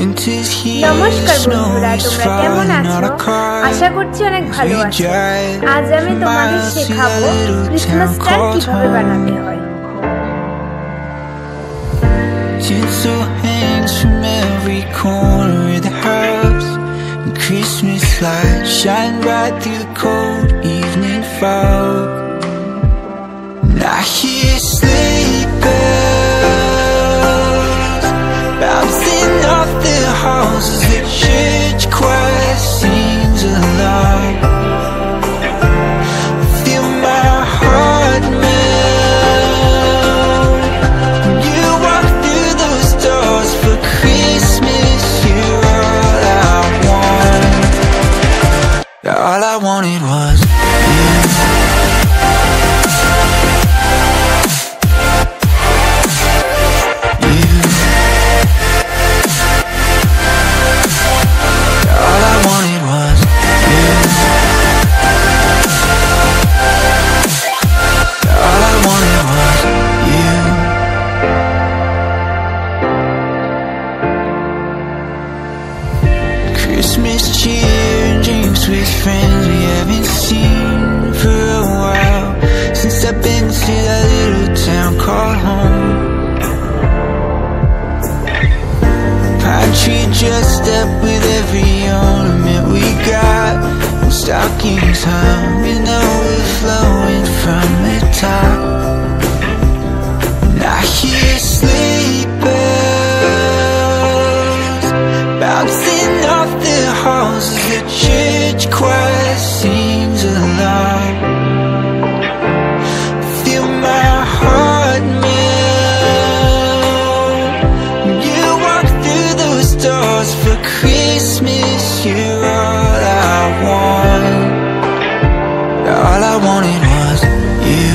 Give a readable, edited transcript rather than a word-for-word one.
নমস্কার বন্ধুরা, তোমরা কেমন আছো? আশা করছি অনেক ভালো আছো। আজ আমি তোমাদের শেখাবো ক্রিসমাস স্টার কিভাবে বানাতে হয়। Tinsel hangs from every corner of the house, and Christmas lights shine right through the cold evening fog. And I hear sleigh bells bouncing off the halls as the church choir sings along. Feel my heart melt when you walk through those doors for Christmas. You're all I want. All I wanted was you. Christmas cheer and drinks with friends we haven't seen for a while, since I've been to that little town called home. Pine tree dressed up with every ornament we got, and stockings hung and overflowing from the top. And I hear sleigh bells bouncing off the halls as the church choir sings along. Feel my heart melt when you walk through those doors for Christmas. You're all I want. All I wanted was you.